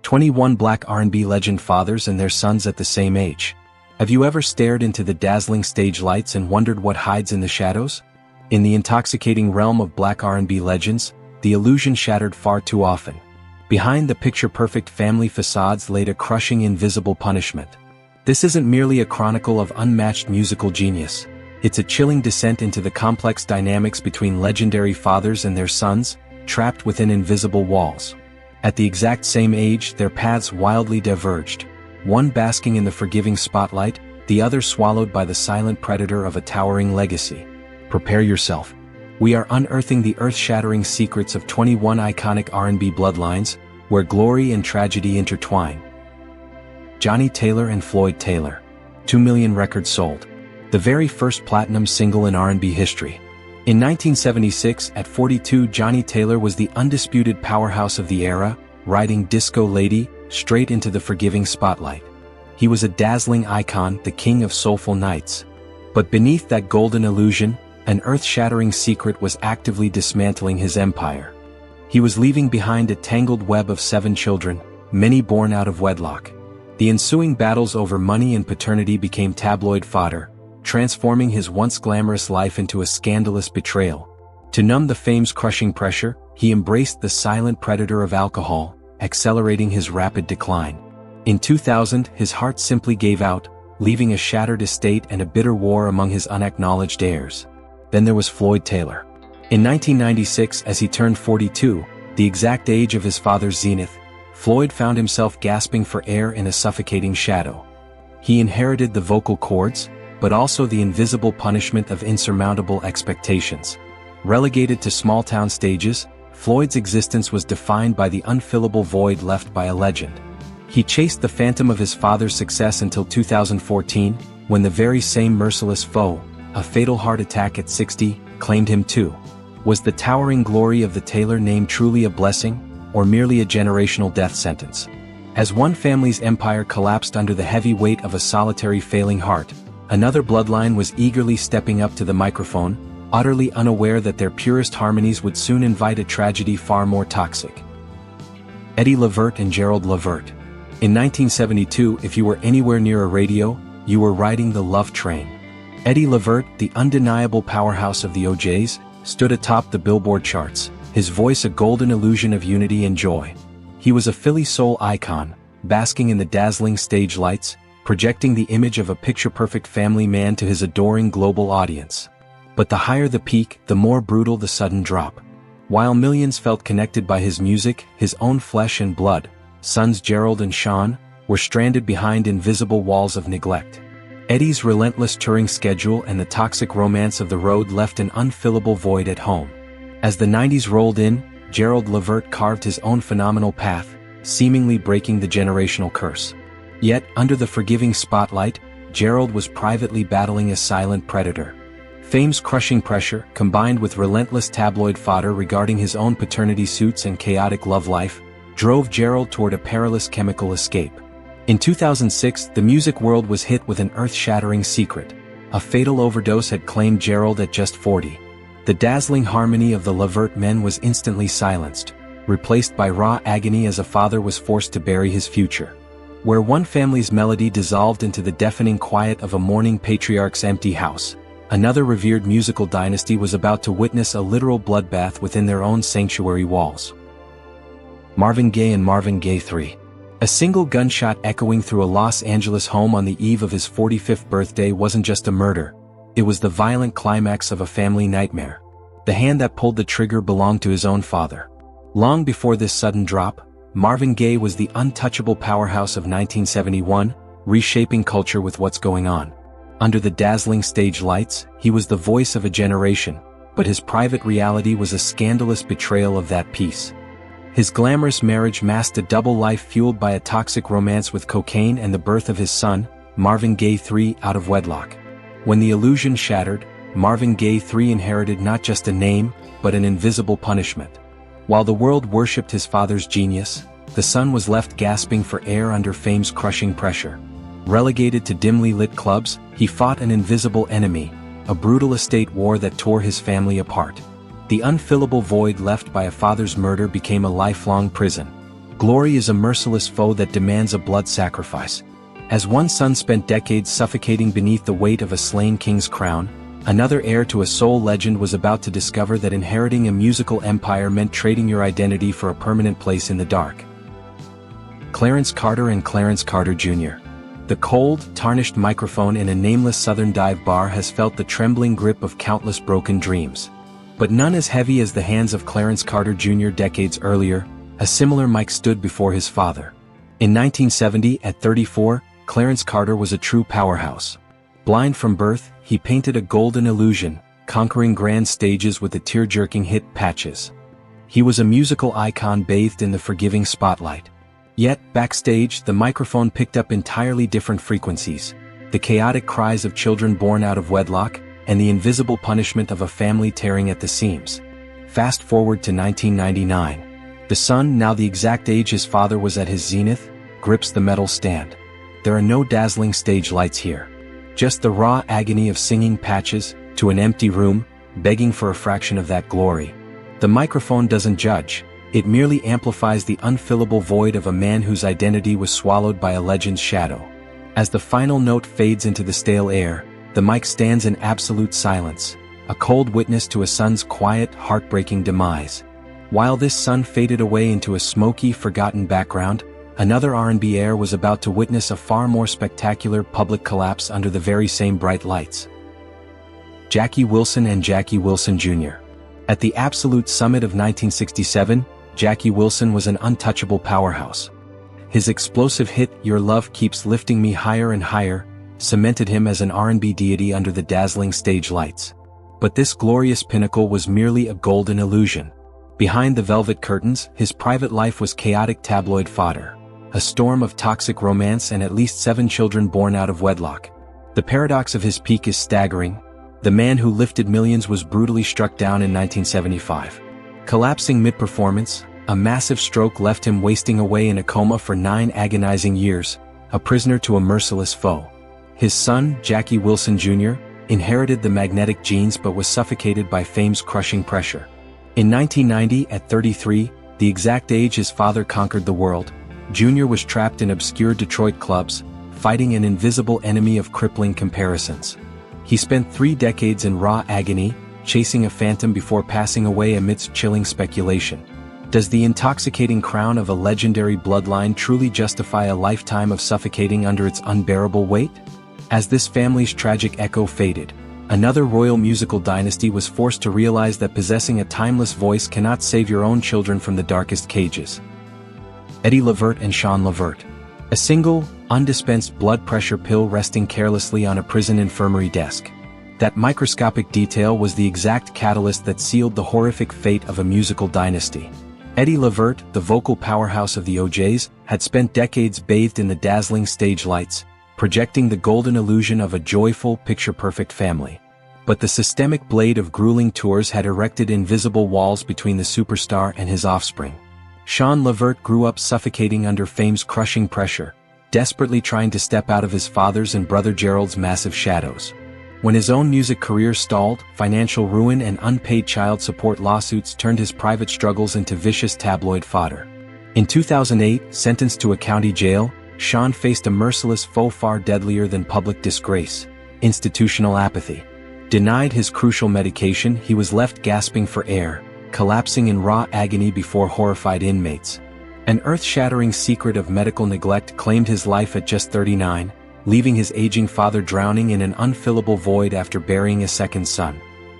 21 Black R&B legend fathers and their sons at the same age. Have you ever stared into the dazzling stage lights and wondered what hides in the shadows? In the intoxicating realm of Black R&B legends, the illusion shattered far too often. Behind the picture-perfect family facades laid a crushing invisible punishment. This isn't merely a chronicle of unmatched musical genius. It's a chilling descent into the complex dynamics between legendary fathers and their sons, trapped within invisible walls. At the exact same age, their paths wildly diverged, one basking in the forgiving spotlight, the other swallowed by the silent predator of a towering legacy. Prepare yourself. We are unearthing the earth-shattering secrets of 21 iconic R&B bloodlines, where glory and tragedy intertwine. Johnny Taylor and Floyd Taylor. 2 million records sold. The very first platinum single in R&B history. In 1976, at 42, Johnny Taylor was the undisputed powerhouse of the era, riding Disco Lady straight into the forgiving spotlight. He was a dazzling icon, the king of soulful nights. But beneath that golden illusion, an earth-shattering secret was actively dismantling his empire. He was leaving behind a tangled web of 7 children, many born out of wedlock. The ensuing battles over money and paternity became tabloid fodder, transforming his once glamorous life into a scandalous betrayal. To numb the fame's crushing pressure, he embraced the silent predator of alcohol, accelerating his rapid decline. In 2000, his heart simply gave out, leaving a shattered estate and a bitter war among his unacknowledged heirs. Then there was Floyd Taylor. In 1996, as he turned 42, the exact age of his father's zenith, Floyd found himself gasping for air in a suffocating shadow. He inherited the vocal cords, but also the invisible punishment of insurmountable expectations. Relegated to small-town stages, Floyd's existence was defined by the unfillable void left by a legend. He chased the phantom of his father's success until 2014, when the very same merciless foe, a fatal heart attack at 60, claimed him too. Was the towering glory of the Taylor name truly a blessing, or merely a generational death sentence? As one family's empire collapsed under the heavy weight of a solitary failing heart, another bloodline was eagerly stepping up to the microphone, utterly unaware that their purest harmonies would soon invite a tragedy far more toxic. Eddie Levert and Gerald Levert. In 1972, if you were anywhere near a radio, you were riding the love train. Eddie Levert, the undeniable powerhouse of the OJs, stood atop the Billboard charts, his voice a golden illusion of unity and joy. He was a Philly soul icon, basking in the dazzling stage lights, projecting the image of a picture-perfect family man to his adoring global audience. But the higher the peak, the more brutal the sudden drop. While millions felt connected by his music, his own flesh and blood, sons Gerald and Shawn, were stranded behind invisible walls of neglect. Eddie's relentless touring schedule and the toxic romance of the road left an unfillable void at home. As the 90s rolled in, Gerald Levert carved his own phenomenal path, seemingly breaking the generational curse. Yet, under the forgiving spotlight, Gerald was privately battling a silent predator. Fame's crushing pressure, combined with relentless tabloid fodder regarding his own paternity suits and chaotic love life, drove Gerald toward a perilous chemical escape. In 2006, the music world was hit with an earth-shattering secret. A fatal overdose had claimed Gerald at just 40. The dazzling harmony of the Levert men was instantly silenced, replaced by raw agony as a father was forced to bury his future. Where one family's melody dissolved into the deafening quiet of a mourning patriarch's empty house, another revered musical dynasty was about to witness a literal bloodbath within their own sanctuary walls. Marvin Gaye and Marvin Gaye 3. A single gunshot echoing through a Los Angeles home on the eve of his 45th birthday wasn't just a murder, it was the violent climax of a family nightmare. The hand that pulled the trigger belonged to his own father. Long before this sudden drop, Marvin Gaye was the untouchable powerhouse of 1971, reshaping culture with What's Going On. Under the dazzling stage lights, he was the voice of a generation, but his private reality was a scandalous betrayal of that peace. His glamorous marriage masked a double life fueled by a toxic romance with cocaine and the birth of his son, Marvin Gaye 3, out of wedlock. When the illusion shattered, Marvin Gaye 3 inherited not just a name, but an invisible punishment. While the world worshipped his father's genius, the son was left gasping for air under fame's crushing pressure. Relegated to dimly lit clubs, he fought an invisible enemy, a brutal estate war that tore his family apart. The unfillable void left by a father's murder became a lifelong prison. Glory is a merciless foe that demands a blood sacrifice. As one son spent decades suffocating beneath the weight of a slain king's crown, another heir to a soul legend was about to discover that inheriting a musical empire meant trading your identity for a permanent place in the dark. Clarence Carter and Clarence Carter Jr. The cold, tarnished microphone in a nameless southern dive bar has felt the trembling grip of countless broken dreams. But none as heavy as the hands of Clarence Carter Jr. Decades earlier, a similar mic stood before his father. In 1970, at 34, Clarence Carter was a true powerhouse. Blind from birth, he painted a golden illusion, conquering grand stages with the tear-jerking hit Patches. He was a musical icon bathed in the forgiving spotlight. Yet, backstage, the microphone picked up entirely different frequencies: the chaotic cries of children born out of wedlock, and the invisible punishment of a family tearing at the seams. Fast forward to 1999. The son, now the exact age his father was at his zenith, grips the metal stand. There are no dazzling stage lights here. Just the raw agony of singing Patches to an empty room, begging for a fraction of that glory. The microphone doesn't judge. It merely amplifies the unfillable void of a man whose identity was swallowed by a legend's shadow. As the final note fades into the stale air, the mic stands in absolute silence, a cold witness to a son's quiet, heartbreaking demise. While this son faded away into a smoky, forgotten background, another R&B heir was about to witness a far more spectacular public collapse under the very same bright lights. Jackie Wilson and Jackie Wilson Jr. At the absolute summit of 1967, Jackie Wilson was an untouchable powerhouse. His explosive hit, Your Love Keeps Lifting Me Higher and Higher, cemented him as an R&B deity under the dazzling stage lights. But this glorious pinnacle was merely a golden illusion. Behind the velvet curtains, his private life was chaotic tabloid fodder. A storm of toxic romance and at least 7 children born out of wedlock. The paradox of his peak is staggering. The man who lifted millions was brutally struck down in 1975. Collapsing mid-performance, a massive stroke left him wasting away in a coma for 9 agonizing years, a prisoner to a merciless foe. His son, Jackie Wilson Jr., inherited the magnetic genes but was suffocated by fame's crushing pressure. In 1990, at 33, the exact age his father conquered the world, Jr. was trapped in obscure Detroit clubs, fighting an invisible enemy of crippling comparisons. He spent 3 decades in raw agony, chasing a phantom before passing away amidst chilling speculation. Does the intoxicating crown of a legendary bloodline truly justify a lifetime of suffocating under its unbearable weight? As this family's tragic echo faded, another royal musical dynasty was forced to realize that possessing a timeless voice cannot save your own children from the darkest cages. Eddie Levert and Shawn Levert. A single, undispensed blood pressure pill resting carelessly on a prison infirmary desk. That microscopic detail was the exact catalyst that sealed the horrific fate of a musical dynasty. Eddie Levert, the vocal powerhouse of the OJs, had spent decades bathed in the dazzling stage lights, projecting the golden illusion of a joyful, picture-perfect family. But the systemic blade of grueling tours had erected invisible walls between the superstar and his offspring. Shawn Levert grew up suffocating under fame's crushing pressure, desperately trying to step out of his father's and brother Gerald's massive shadows. When his own music career stalled, financial ruin and unpaid child support lawsuits turned his private struggles into vicious tabloid fodder. In 2008, sentenced to a county jail, Shawn faced a merciless foe far deadlier than public disgrace: institutional apathy. Denied his crucial medication, he was left gasping for air, collapsing in raw agony before horrified inmates. An earth-shattering secret of medical neglect claimed his life at just 39, leaving his aging father drowning in an unfillable void after burying a second son.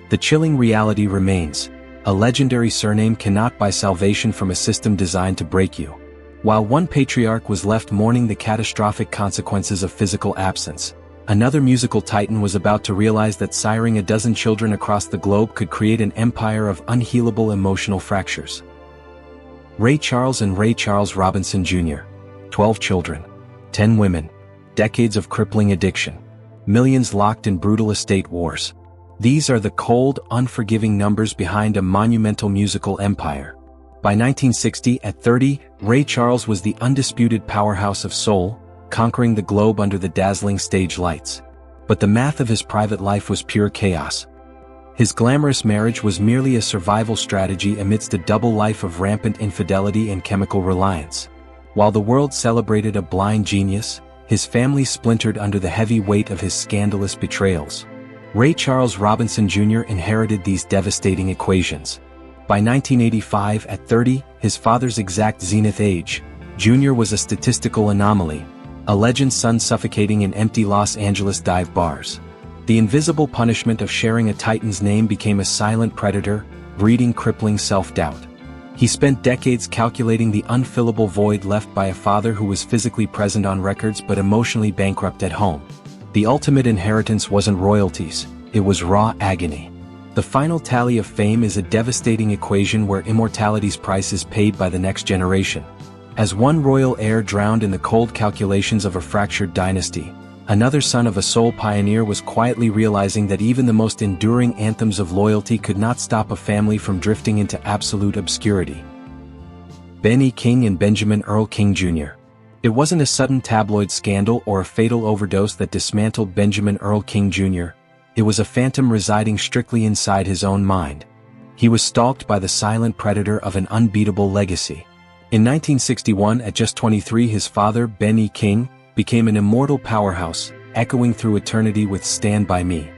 The chilling reality remains: a legendary surname cannot buy salvation from a system designed to break you. While one patriarch was left mourning the catastrophic consequences of physical absence, another musical titan was about to realize that siring a dozen children across the globe could create an empire of unhealable emotional fractures. Ray Charles and Ray Charles Robinson Jr. 12 children, 10 women, decades of crippling addiction, millions locked in brutal estate wars. These are the cold, unforgiving numbers behind a monumental musical empire. By 1960, at 30, Ray Charles was the undisputed powerhouse of soul, conquering the globe under the dazzling stage lights. But the math of his private life was pure chaos. His glamorous marriage was merely a survival strategy amidst a double life of rampant infidelity and chemical reliance. While the world celebrated a blind genius, his family splintered under the heavy weight of his scandalous betrayals. Ray Charles Robinson Jr. inherited these devastating equations. By 1985, at 30, his father's exact zenith age, Jr. was a statistical anomaly, a legend's son suffocating in empty Los Angeles dive bars. The invisible punishment of sharing a titan's name became a silent predator, breeding crippling self-doubt. He spent decades calculating the unfillable void left by a father who was physically present on records but emotionally bankrupt at home. The ultimate inheritance wasn't royalties, it was raw agony. The final tally of fame is a devastating equation where immortality's price is paid by the next generation. As one royal heir drowned in the cold calculations of a fractured dynasty, another son of a soul pioneer was quietly realizing that even the most enduring anthems of loyalty could not stop a family from drifting into absolute obscurity. Ben E. King and Benjamin Earl King Jr. It wasn't a sudden tabloid scandal or a fatal overdose that dismantled Benjamin Earl King Jr. It was a phantom residing strictly inside his own mind. He was stalked by the silent predator of an unbeatable legacy. In 1961, at just 23, his father, Ben E. King, became an immortal powerhouse, echoing through eternity with Stand By Me.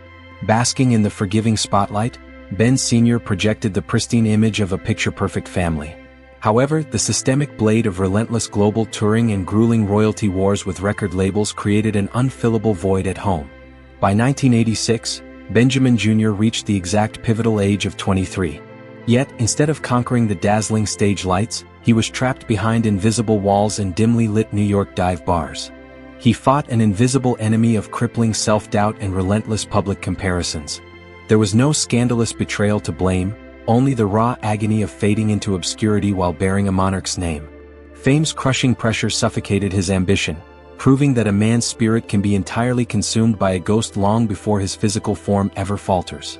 Basking in the forgiving spotlight, Ben Sr. projected the pristine image of a picture-perfect family. However, the systemic blade of relentless global touring and grueling royalty wars with record labels created an unfillable void at home. By 1986, Benjamin Jr. reached the exact pivotal age of 23. Yet, instead of conquering the dazzling stage lights, he was trapped behind invisible walls and dimly lit New York dive bars. He fought an invisible enemy of crippling self-doubt and relentless public comparisons. There was no scandalous betrayal to blame, only the raw agony of fading into obscurity while bearing a monarch's name. Fame's crushing pressure suffocated his ambition, proving that a man's spirit can be entirely consumed by a ghost long before his physical form ever falters.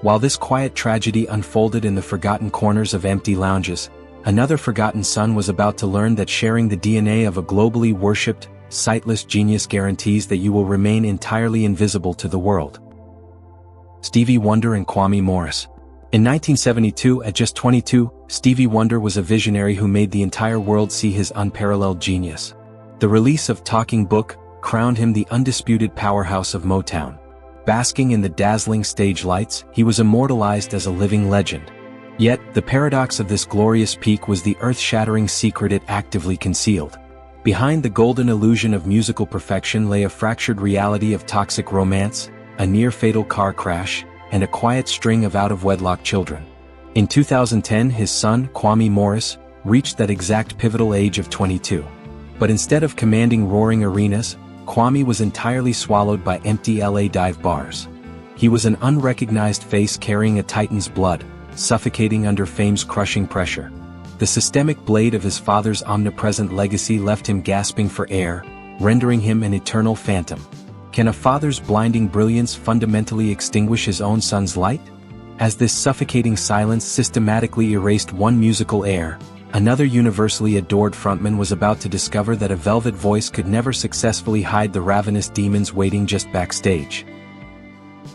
While this quiet tragedy unfolded in the forgotten corners of empty lounges, another forgotten son was about to learn that sharing the DNA of a globally worshipped, sightless genius guarantees that you will remain entirely invisible to the world. Stevie Wonder and Kwame Morris. In 1972, at just 22, Stevie Wonder was a visionary who made the entire world see his unparalleled genius. The release of Talking Book crowned him the undisputed powerhouse of Motown. Basking in the dazzling stage lights, he was immortalized as a living legend. Yet, the paradox of this glorious peak was the earth-shattering secret it actively concealed. Behind the golden illusion of musical perfection lay a fractured reality of toxic romance, a near-fatal car crash, and a quiet string of out-of-wedlock children. In 2010, his son, Kwame Morris, reached that exact pivotal age of 22. But instead of commanding roaring arenas, Kwame was entirely swallowed by empty LA dive bars. He was an unrecognized face carrying a titan's blood, suffocating under fame's crushing pressure. The systemic blade of his father's omnipresent legacy left him gasping for air, rendering him an eternal phantom. Can a father's blinding brilliance fundamentally extinguish his own son's light? As this suffocating silence systematically erased one musical heir, another universally adored frontman was about to discover that a velvet voice could never successfully hide the ravenous demons waiting just backstage.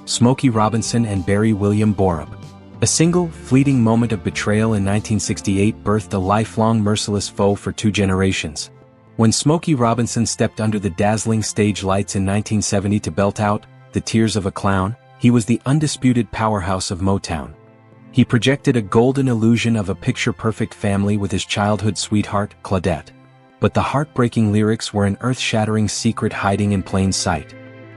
Smokey Robinson and Barry William Borup. A single, fleeting moment of betrayal in 1968 birthed a lifelong merciless foe for two generations. When Smokey Robinson stepped under the dazzling stage lights in 1970 to belt out The Tears of a Clown, he was the undisputed powerhouse of Motown. He projected a golden illusion of a picture-perfect family with his childhood sweetheart, Claudette. But the heartbreaking lyrics were an earth-shattering secret hiding in plain sight.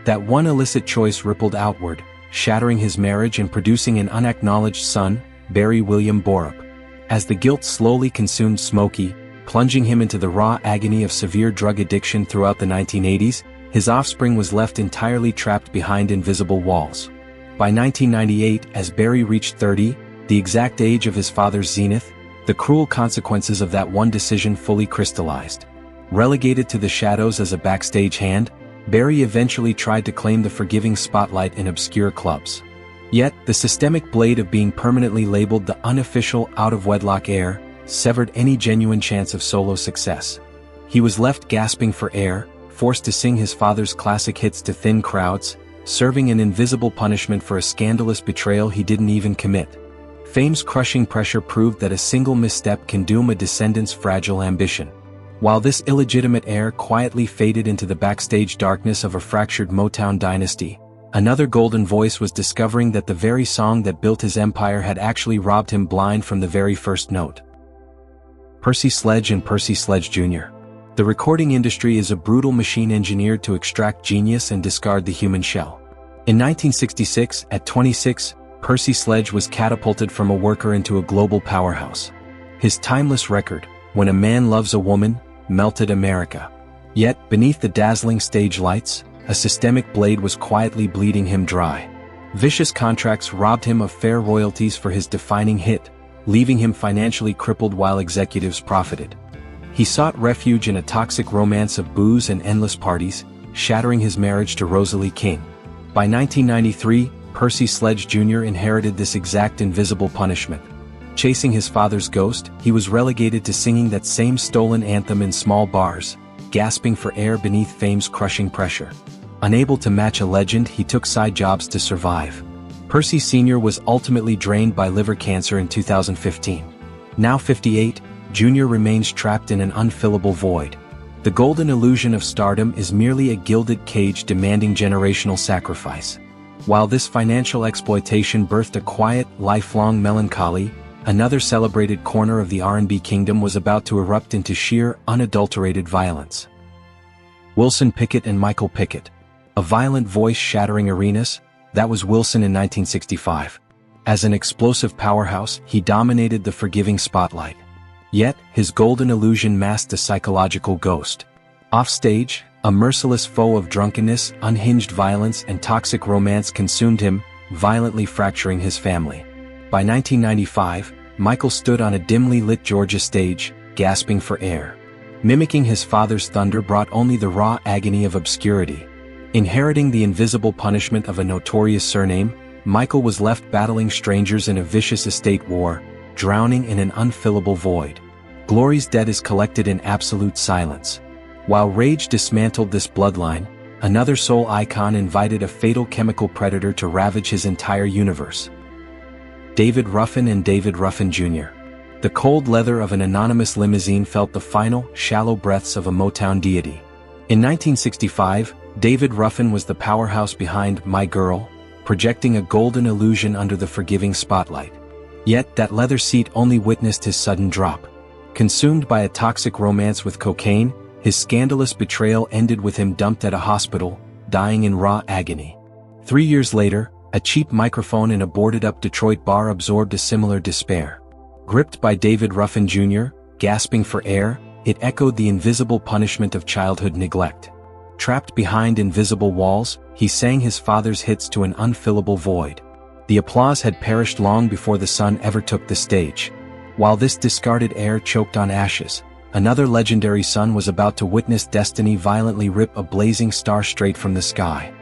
That one illicit choice rippled outward, shattering his marriage and producing an unacknowledged son, Barry William Borup. As the guilt slowly consumed Smokey, plunging him into the raw agony of severe drug addiction throughout the 1980s, his offspring was left entirely trapped behind invisible walls. By 1998, as Barry reached 30, the exact age of his father's zenith, the cruel consequences of that one decision fully crystallized. Relegated to the shadows as a backstage hand, Barry eventually tried to claim the forgiving spotlight in obscure clubs. Yet, the systemic blade of being permanently labeled the unofficial out-of-wedlock heir severed any genuine chance of solo success. He was left gasping for air, forced to sing his father's classic hits to thin crowds, serving an invisible punishment for a scandalous betrayal he didn't even commit. Fame's crushing pressure proved that a single misstep can doom a descendant's fragile ambition. While this illegitimate heir quietly faded into the backstage darkness of a fractured Motown dynasty, another golden voice was discovering that the very song that built his empire had actually robbed him blind from the very first note. Percy Sledge and Percy Sledge Jr. The recording industry is a brutal machine engineered to extract genius and discard the human shell. In 1966, at 26, Percy Sledge was catapulted from a worker into a global powerhouse. His timeless record, When a Man Loves a Woman, melted America. Yet, beneath the dazzling stage lights, a systemic blade was quietly bleeding him dry. Vicious contracts robbed him of fair royalties for his defining hit, leaving him financially crippled while executives profited. He sought refuge in a toxic romance of booze and endless parties, shattering his marriage to Rosalie King. By 1993, Percy Sledge Jr. inherited this exact invisible punishment. Chasing his father's ghost, he was relegated to singing that same stolen anthem in small bars, gasping for air beneath fame's crushing pressure. Unable to match a legend, he took side jobs to survive. Percy Sr. was ultimately drained by liver cancer in 2015. Now 58, Jr. remains trapped in an unfillable void. The golden illusion of stardom is merely a gilded cage demanding generational sacrifice. While this financial exploitation birthed a quiet, lifelong melancholy, another celebrated corner of the R&B kingdom was about to erupt into sheer, unadulterated violence. Wilson Pickett and Michael Pickett. A violent voice shattering arenas, that was Wilson in 1965. As an explosive powerhouse, he dominated the forgiving spotlight. Yet, his golden illusion masked a psychological ghost. Offstage, a merciless foe of drunkenness, unhinged violence, and toxic romance consumed him, violently fracturing his family. By 1995, Michael stood on a dimly lit Georgia stage, gasping for air. Mimicking his father's thunder brought only the raw agony of obscurity. Inheriting the invisible punishment of a notorious surname, Michael was left battling strangers in a vicious estate war, drowning in an unfillable void. Glory's debt is collected in absolute silence. While rage dismantled this bloodline, another soul icon invited a fatal chemical predator to ravage his entire universe. David Ruffin and David Ruffin Jr. The cold leather of an anonymous limousine felt the final, shallow breaths of a Motown deity. In 1965, David Ruffin was the powerhouse behind My Girl, projecting a golden illusion under the forgiving spotlight. Yet that leather seat only witnessed his sudden drop. Consumed by a toxic romance with cocaine, his scandalous betrayal ended with him dumped at a hospital, dying in raw agony. 3 years later, a cheap microphone in a boarded-up Detroit bar absorbed a similar despair. Gripped by David Ruffin Jr., gasping for air, it echoed the invisible punishment of childhood neglect. Trapped behind invisible walls, he sang his father's hits to an unfillable void. The applause had perished long before the son ever took the stage. While this discarded heir choked on ashes, another legendary son was about to witness destiny violently rip a blazing star straight from the sky.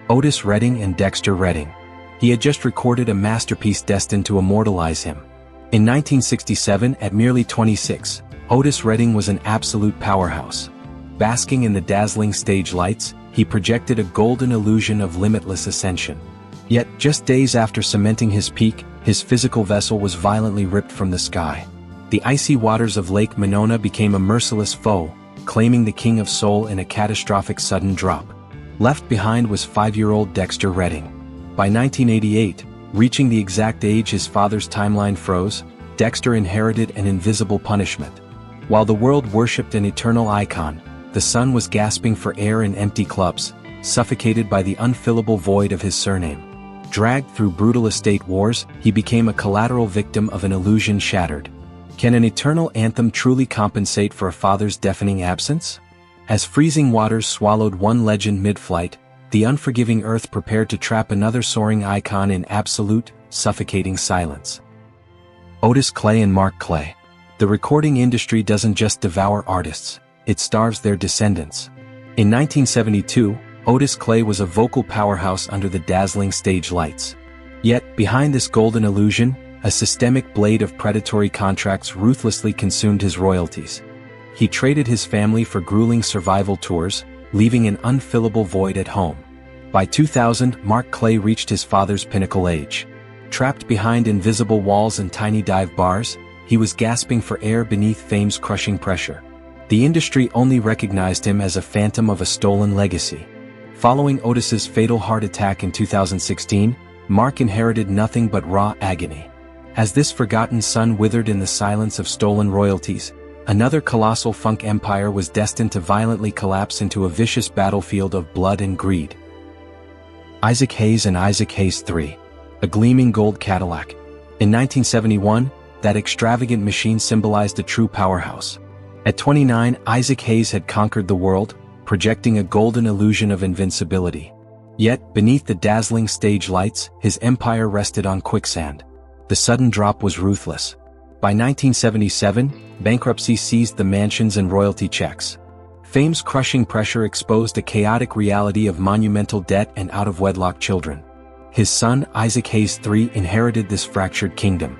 Otis Redding and Dexter Redding. He had just recorded a masterpiece destined to immortalize him. In 1967, at merely 26, Otis Redding was an absolute powerhouse. Basking in the dazzling stage lights, he projected a golden illusion of limitless ascension. Yet, just days after cementing his peak, his physical vessel was violently ripped from the sky. The icy waters of Lake Monona became a merciless foe, claiming the king of soul in a catastrophic sudden drop. Left behind was 5-year-old Dexter Redding. By 1988, reaching the exact age his father's timeline froze, Dexter inherited an invisible punishment. While the world worshipped an eternal icon, the son was gasping for air in empty clubs, suffocated by the unfillable void of his surname. Dragged through brutal estate wars, he became a collateral victim of an illusion shattered. Can an eternal anthem truly compensate for a father's deafening absence? As freezing waters swallowed one legend mid-flight, the unforgiving earth prepared to trap another soaring icon in absolute, suffocating silence. Otis Clay and Mark Clay. The recording industry doesn't just devour artists, it starves their descendants. In 1972, Otis Clay was a vocal powerhouse under the dazzling stage lights. Yet, behind this golden illusion, a systemic blade of predatory contracts ruthlessly consumed his royalties. He traded his family for grueling survival tours, leaving an unfillable void at home. By 2000, Mark Clay reached his father's pinnacle age. Trapped behind invisible walls and tiny dive bars, he was gasping for air beneath fame's crushing pressure. The industry only recognized him as a phantom of a stolen legacy. Following Otis's fatal heart attack in 2016, Mark inherited nothing but raw agony. As this forgotten son withered in the silence of stolen royalties, another colossal funk empire was destined to violently collapse into a vicious battlefield of blood and greed. Isaac Hayes and Isaac Hayes III. A gleaming gold Cadillac. In 1971, that extravagant machine symbolized a true powerhouse. At 29, Isaac Hayes had conquered the world, projecting a golden illusion of invincibility. Yet, beneath the dazzling stage lights, his empire rested on quicksand. The sudden drop was ruthless. By 1977, bankruptcy seized the mansions and royalty checks. Fame's crushing pressure exposed a chaotic reality of monumental debt and out-of-wedlock children. His son, Isaac Hayes III, inherited this fractured kingdom.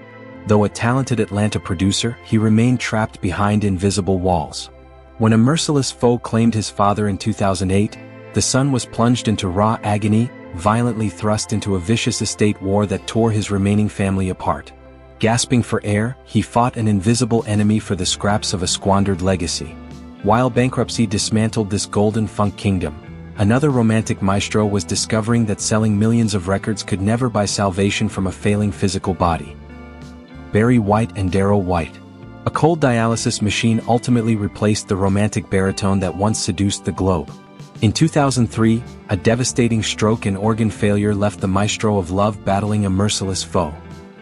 Though a talented Atlanta producer, he remained trapped behind invisible walls. When a merciless foe claimed his father in 2008, the son was plunged into raw agony, violently thrust into a vicious estate war that tore his remaining family apart. Gasping for air, he fought an invisible enemy for the scraps of a squandered legacy. While bankruptcy dismantled this golden funk kingdom, another romantic maestro was discovering that selling millions of records could never buy salvation from a failing physical body. Barry White and Daryl White. A cold dialysis machine ultimately replaced the romantic baritone that once seduced the globe. In 2003, a devastating stroke and organ failure left the maestro of love battling a merciless foe.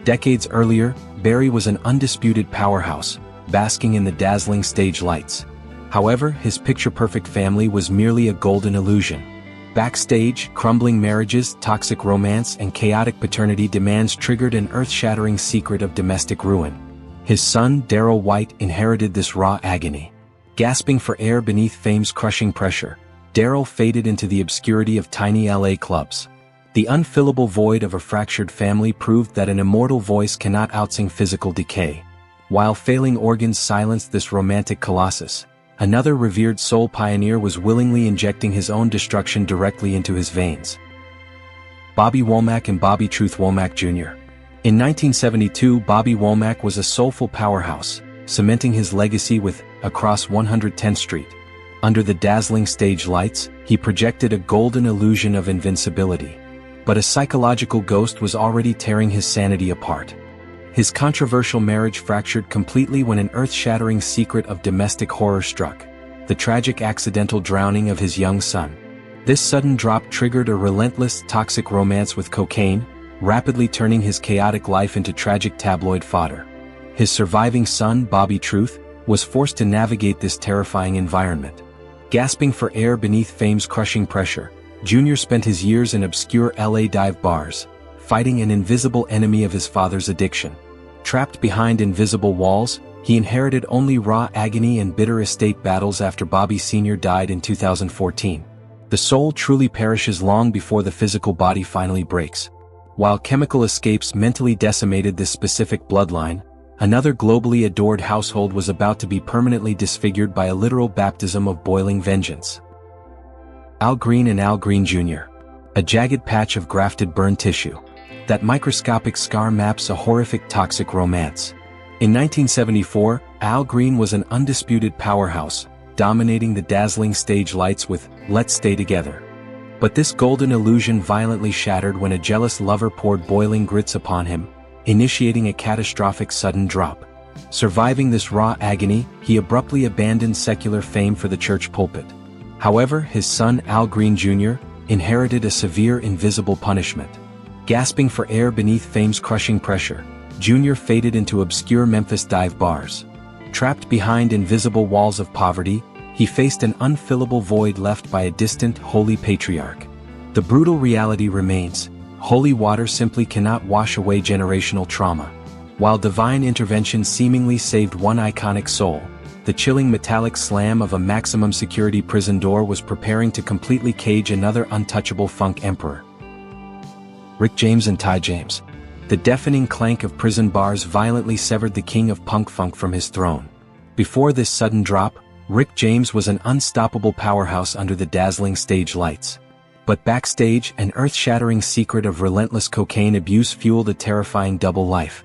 Decades earlier, Barry was an undisputed powerhouse, basking in the dazzling stage lights. However, his picture-perfect family was merely a golden illusion. Backstage, crumbling marriages, toxic romance, and chaotic paternity demands triggered an earth-shattering secret of domestic ruin. His son, Daryl White, inherited this raw agony. Gasping for air beneath fame's crushing pressure, Daryl faded into the obscurity of tiny LA clubs. The unfillable void of a fractured family proved that an immortal voice cannot outsing physical decay. While failing organs silenced this romantic colossus, another revered soul pioneer was willingly injecting his own destruction directly into his veins. Bobby Womack and Bobby Truth Womack Jr. In 1972, Bobby Womack was a soulful powerhouse, cementing his legacy with Across 110th Street. Under the dazzling stage lights, he projected a golden illusion of invincibility. But a psychological ghost was already tearing his sanity apart. His controversial marriage fractured completely when an earth-shattering secret of domestic horror struck: the tragic accidental drowning of his young son. This sudden drop triggered a relentless, toxic romance with cocaine, rapidly turning his chaotic life into tragic tabloid fodder. His surviving son, Bobby Truth, was forced to navigate this terrifying environment. Gasping for air beneath fame's crushing pressure, Jr. spent his years in obscure LA dive bars, fighting an invisible enemy of his father's addiction. Trapped behind invisible walls, he inherited only raw agony and bitter estate battles after Bobby Sr. died in 2014. The soul truly perishes long before the physical body finally breaks. While chemical escapes mentally decimated this specific bloodline, another globally adored household was about to be permanently disfigured by a literal baptism of boiling vengeance. Al Green and Al Green Jr. A jagged patch of grafted burn tissue. That microscopic scar maps a horrific toxic romance. In 1974, Al Green was an undisputed powerhouse, dominating the dazzling stage lights with Let's Stay Together. But this golden illusion violently shattered when a jealous lover poured boiling grits upon him, initiating a catastrophic sudden drop. Surviving this raw agony, he abruptly abandoned secular fame for the church pulpit. However, his son Al Green Jr. inherited a severe invisible punishment. Gasping for air beneath fame's crushing pressure, Jr. faded into obscure Memphis dive bars. Trapped behind invisible walls of poverty, he faced an unfillable void left by a distant, holy patriarch. The brutal reality remains: holy water simply cannot wash away generational trauma. While divine intervention seemingly saved one iconic soul, the chilling metallic slam of a maximum security prison door was preparing to completely cage another untouchable funk emperor. Rick James and Tai James. The deafening clank of prison bars violently severed the king of punk funk from his throne. Before this sudden drop, Rick James was an unstoppable powerhouse under the dazzling stage lights. But backstage, an earth-shattering secret of relentless cocaine abuse fueled a terrifying double life.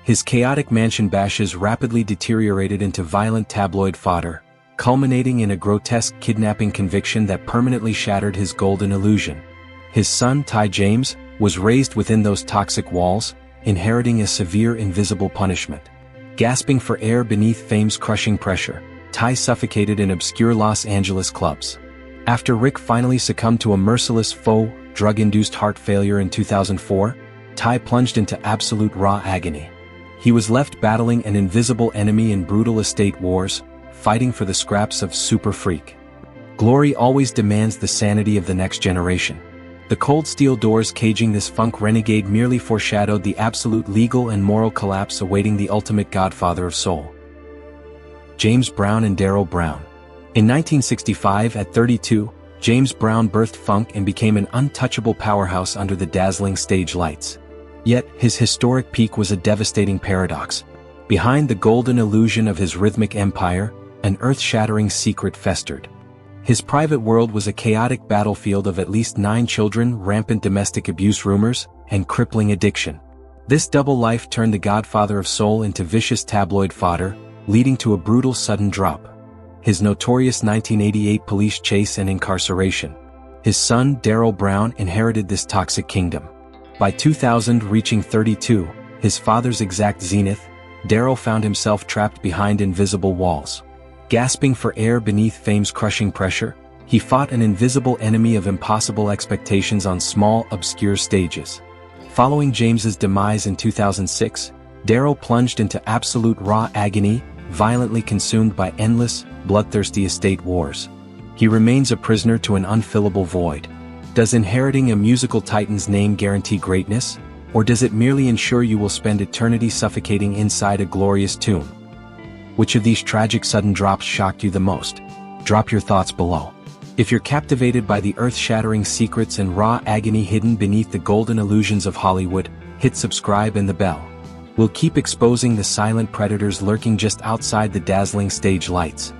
His chaotic mansion bashes rapidly deteriorated into violent tabloid fodder, culminating in a grotesque kidnapping conviction that permanently shattered his golden illusion. His son, Tai James, was raised within those toxic walls, inheriting a severe invisible punishment. Gasping for air beneath fame's crushing pressure, Tai suffocated in obscure Los Angeles clubs. After Rick finally succumbed to a merciless faux, drug-induced heart failure in 2004, Tai plunged into absolute raw agony. He was left battling an invisible enemy in brutal estate wars, fighting for the scraps of Super Freak. Glory always demands the sanity of the next generation. The cold steel doors caging this funk renegade merely foreshadowed the absolute legal and moral collapse awaiting the ultimate godfather of soul. James Brown and Daryl Brown. In 1965, at 32, James Brown birthed funk and became an untouchable powerhouse under the dazzling stage lights. Yet, his historic peak was a devastating paradox. Behind the golden illusion of his rhythmic empire, an earth-shattering secret festered. His private world was a chaotic battlefield of at least 9 children, rampant domestic abuse rumors, and crippling addiction. This double life turned the godfather of soul into vicious tabloid fodder, leading to a brutal sudden drop. His notorious 1988 police chase and incarceration. His son, Daryl Brown, inherited this toxic kingdom. By 2000, reaching 32, his father's exact zenith, Daryl found himself trapped behind invisible walls. Gasping for air beneath fame's crushing pressure, he fought an invisible enemy of impossible expectations on small, obscure stages. Following James's demise in 2006, Daryl plunged into absolute raw agony, violently consumed by endless, bloodthirsty estate wars. He remains a prisoner to an unfillable void. Does inheriting a musical titan's name guarantee greatness, or does it merely ensure you will spend eternity suffocating inside a glorious tomb? Which of these tragic sudden drops shocked you the most? Drop your thoughts below. If you're captivated by the earth-shattering secrets and raw agony hidden beneath the golden illusions of Hollywood, hit subscribe and the bell. We'll keep exposing the silent predators lurking just outside the dazzling stage lights.